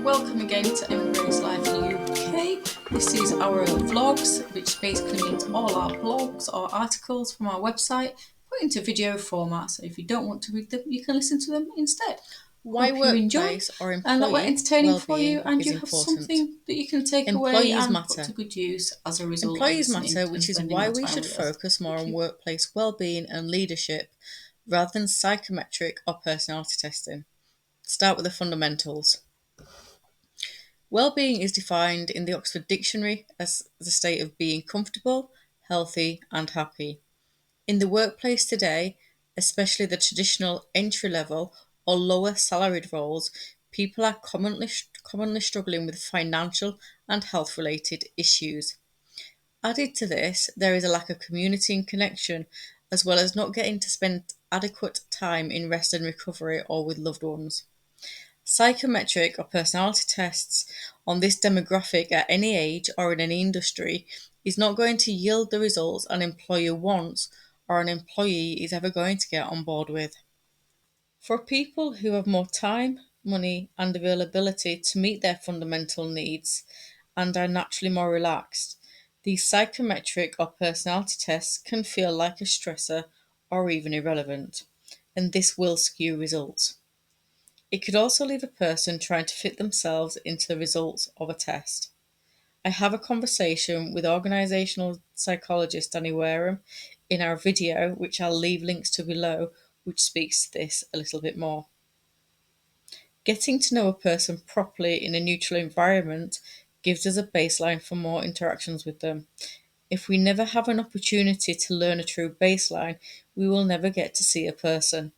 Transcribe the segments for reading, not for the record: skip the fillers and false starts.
welcome again to Embrace Life UK. This is our vlogs, which basically means all our blogs or articles from our website put into video format. So if you don't want to read them, you can listen to them instead. Why Hope you enjoy workplace or and that we're employee entertaining for you well-being and is you have important. something that you can take away Employees and put to matter. good use as a result of Employees listening matter, and which is spending why your we time should with us. focus more Thank on you. workplace well-being and leadership rather than psychometric or personality testing. Start with the fundamentals. Well-being is defined in the Oxford Dictionary as the state of being comfortable, healthy, and happy. In the workplace today, especially the traditional entry level or lower salaried roles, people are commonly struggling with financial and health related issues. Added to this, there is a lack of community and connection, as well as not getting to spend adequate time in rest and recovery or with loved ones. Psychometric or personality tests on this demographic at any age or in any industry is not going to yield the results an employer wants or an employee is ever going to get on board with. For people who have more time, money, and availability to meet their fundamental needs and are naturally more relaxed, these psychometric or personality tests can feel like a stressor or even irrelevant, and this will skew results. It could also leave a person trying to fit themselves into the results of a test. I have a conversation with organisational psychologist Danny Wareham in our video, which I'll leave links to below, which speaks to this a little bit more. Getting to know a person properly in a neutral environment gives us a baseline for more interactions with them. If we never have an opportunity to learn a true baseline, we will never get to see a person.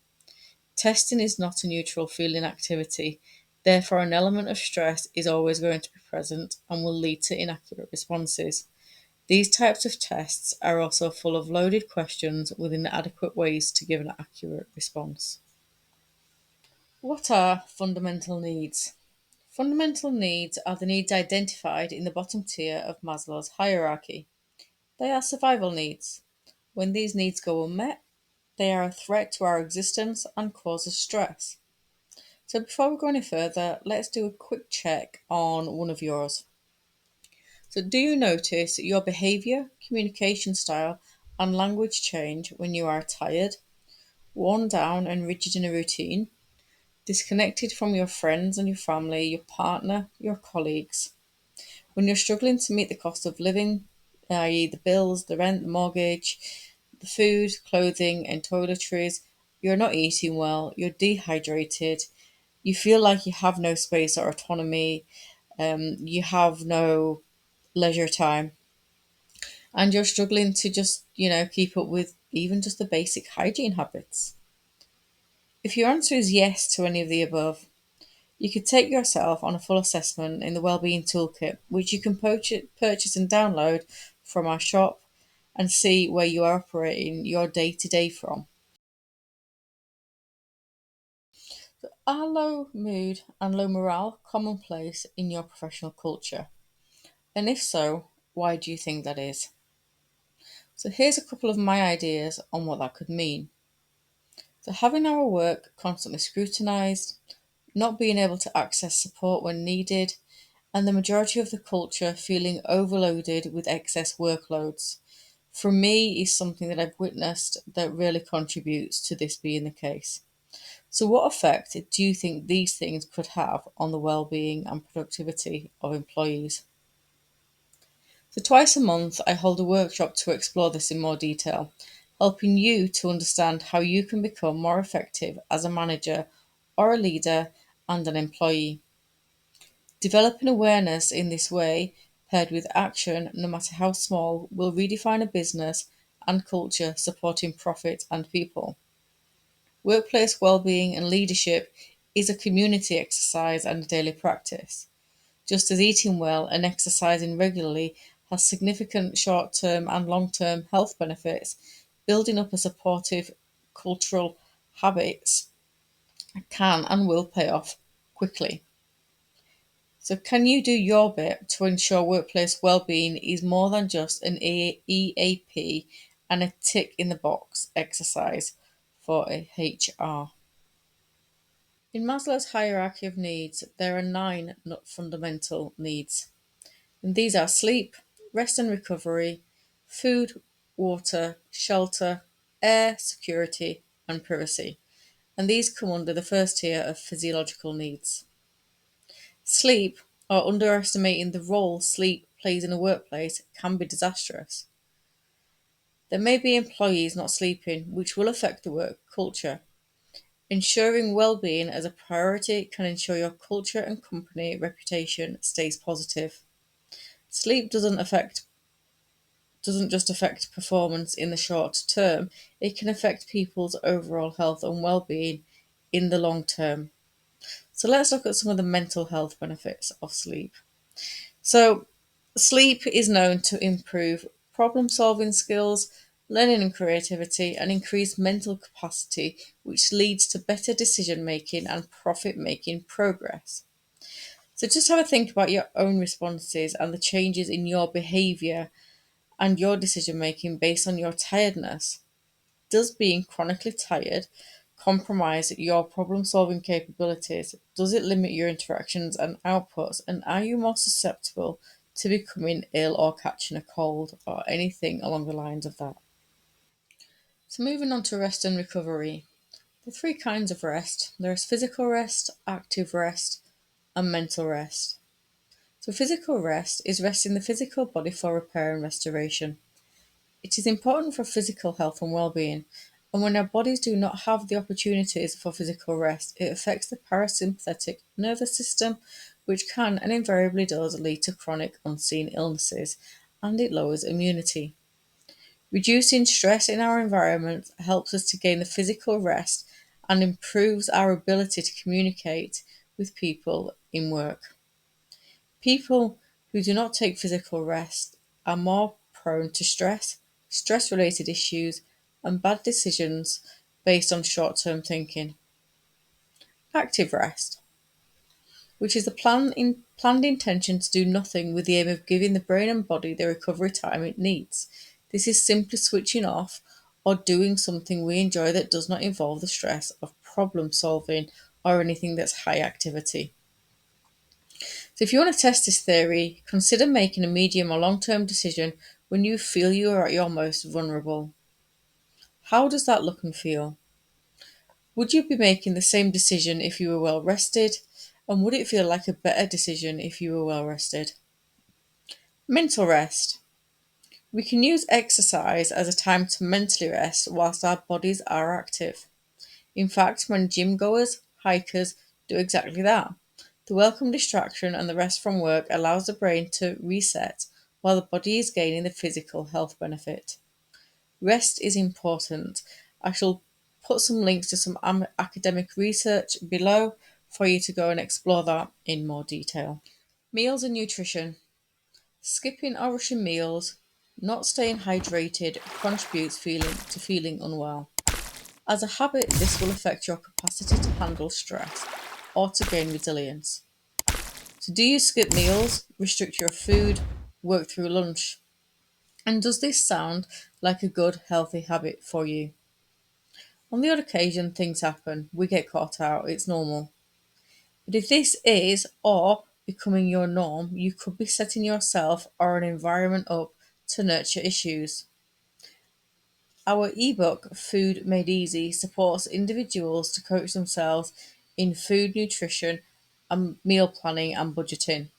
Testing is not a neutral feeling activity, therefore, an element of stress is always going to be present and will lead to inaccurate responses. These types of tests are also full of loaded questions with inadequate ways to give an accurate response. What are fundamental needs? Fundamental needs are the needs identified in the bottom tier of Maslow's hierarchy. They are survival needs. When these needs go unmet, they are a threat to our existence and cause us stress. So before we go any further, let's do a quick check on one of yours. So do you notice your behaviour, communication style, and language change when you are tired, worn down and rigid in a routine, disconnected from your friends and your family, your partner, your colleagues? When you're struggling to meet the cost of living, i.e., the bills, the rent, the mortgage, the food, clothing, and toiletries, you're not eating well, you're dehydrated, you feel like you have no space or autonomy, you have no leisure time, and you're struggling to just, keep up with even just the basic hygiene habits. If your answer is yes to any of the above, you could take yourself on a full assessment in the Wellbeing Toolkit, which you can purchase and download from our shop and see where you are operating your day to day from. Are low mood and low morale commonplace in your professional culture? And if so, why do you think that is? So here's a couple of my ideas on what that could mean. So having our work constantly scrutinised, not being able to access support when needed, and the majority of the culture feeling overloaded with excess workloads, for me is something that I've witnessed that really contributes to this being the case. So what effect do you think these things could have on the well-being and productivity of employees? So twice a month, I hold a workshop to explore this in more detail, helping you to understand how you can become more effective as a manager or a leader and an employee. Developing awareness in this way, paired with action, no matter how small, will redefine a business and culture supporting profit and people. Workplace well-being and leadership is a community exercise and a daily practice. Just as eating well and exercising regularly has significant short term and long term health benefits, building up a supportive cultural habits can and will pay off quickly. So, can you do your bit to ensure workplace well-being is more than just an EAP and a tick in the box exercise for a HR? In Maslow's hierarchy of needs, there are nine fundamental needs. And these are sleep, rest and recovery, food, water, shelter, air, security, and privacy. And these come under the first tier of physiological needs. Sleep, or underestimating the role sleep plays in a workplace, can be disastrous. There may be employees not sleeping, which will affect the work culture. Ensuring well-being as a priority can ensure your culture and company reputation stays positive. Sleep doesn't just affect performance in the short term, it can affect people's overall health and well-being in the long term. So let's look at some of the mental health benefits of sleep. So sleep is known to improve problem-solving skills, learning and creativity, and increase mental capacity, which leads to better decision making and profit making progress. So just have a think about your own responses and the changes in your behavior and your decision making based on your tiredness. Does being chronically tired compromise your problem solving capabilities? Does it limit your interactions and outputs? And are you more susceptible to becoming ill or catching a cold or anything along the lines of that? So, moving on to rest and recovery. There are three kinds of rest: there is physical rest, active rest, and mental rest. So, physical rest is resting the physical body for repair and restoration. It is important for physical health and well-being, and when our bodies do not have the opportunities for physical rest, it affects the parasympathetic nervous system, which can and invariably does lead to chronic unseen illnesses, and it lowers immunity. Reducing stress in our environment helps us to gain the physical rest and improves our ability to communicate with people in work. People who do not take physical rest are more prone to stress related issues, and bad decisions based on short term thinking. Active rest, which is the planned intention to do nothing with the aim of giving the brain and body the recovery time it needs. This is simply switching off or doing something we enjoy that does not involve the stress of problem solving or anything that's high activity. So, if you want to test this theory, consider making a medium or long term decision when you feel you are at your most vulnerable. How does that look and feel? Would you be making the same decision if you were well rested? And would it feel like a better decision if you were well rested? Mental rest. We can use exercise as a time to mentally rest whilst our bodies are active. In fact, when gym goers, hikers do exactly that. The welcome distraction and the rest from work allows the brain to reset while the body is gaining the physical health benefit. Rest is important. I shall put some links to some academic research below for you to go and explore that in more detail. Meals and nutrition. Skipping or rushing meals, not staying hydrated contributes to feeling unwell. As a habit, this will affect your capacity to handle stress or to gain resilience. So, do you skip meals, restrict your food, work through lunch? And does this sound like a good, healthy habit for you? On the odd occasion, things happen. We get caught out. It's normal. But if this is or becoming your norm, you could be setting yourself or an environment up to nurture issues. Our ebook, Food Made Easy, supports individuals to coach themselves in food nutrition and meal planning and budgeting.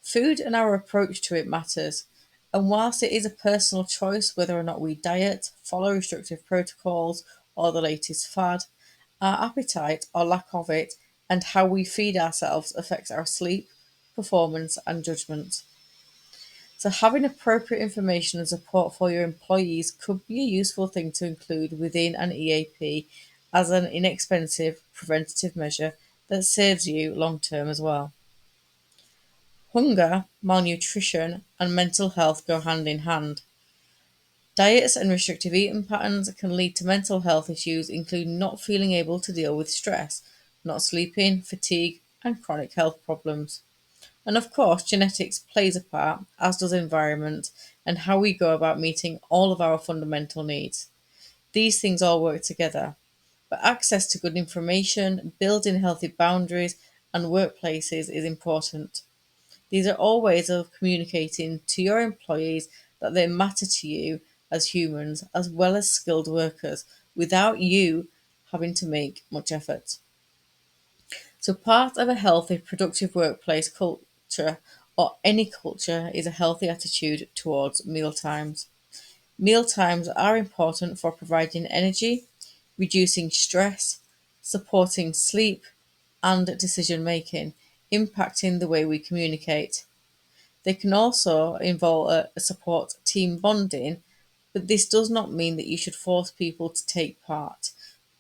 Food and our approach to it matters, and whilst it is a personal choice whether or not we diet, follow restrictive protocols, or the latest fad, our appetite or lack of it and how we feed ourselves affects our sleep, performance, and judgment. So, having appropriate information and support for your employees could be a useful thing to include within an EAP as an inexpensive preventative measure that saves you long term as well. Hunger, malnutrition, and mental health go hand in hand. Diets and restrictive eating patterns can lead to mental health issues, including not feeling able to deal with stress, not sleeping, fatigue, and chronic health problems. And of course, genetics plays a part, as does environment, and how we go about meeting all of our fundamental needs. These things all work together. But access to good information, building healthy boundaries, and workplaces is important. These are all ways of communicating to your employees that they matter to you as humans as well as skilled workers without you having to make much effort. So, part of a healthy, productive workplace culture or any culture is a healthy attitude towards meal times. Meal times are important for providing energy, reducing stress, supporting sleep, and decision making, impacting the way we communicate. They can also involve support team bonding, but this does not mean that you should force people to take part.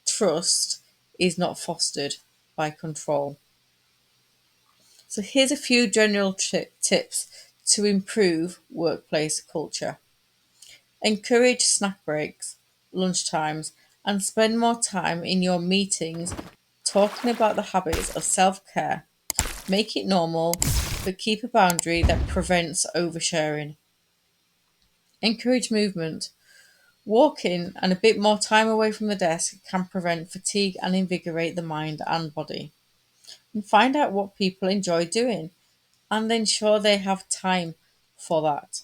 Trust is not fostered by control. So, here's a few general tips to improve workplace culture. Encourage snack breaks, lunch times, and spend more time in your meetings talking about the habits of self care. Make it normal, but keep a boundary that prevents oversharing. Encourage movement. Walking and a bit more time away from the desk can prevent fatigue and invigorate the mind and body. And find out what people enjoy doing and ensure they have time for that.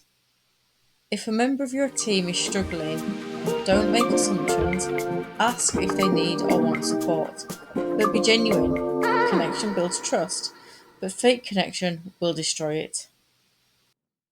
If a member of your team is struggling, don't make assumptions. Ask if they need or want support. But be genuine. Connection builds trust, but fake connection will destroy it.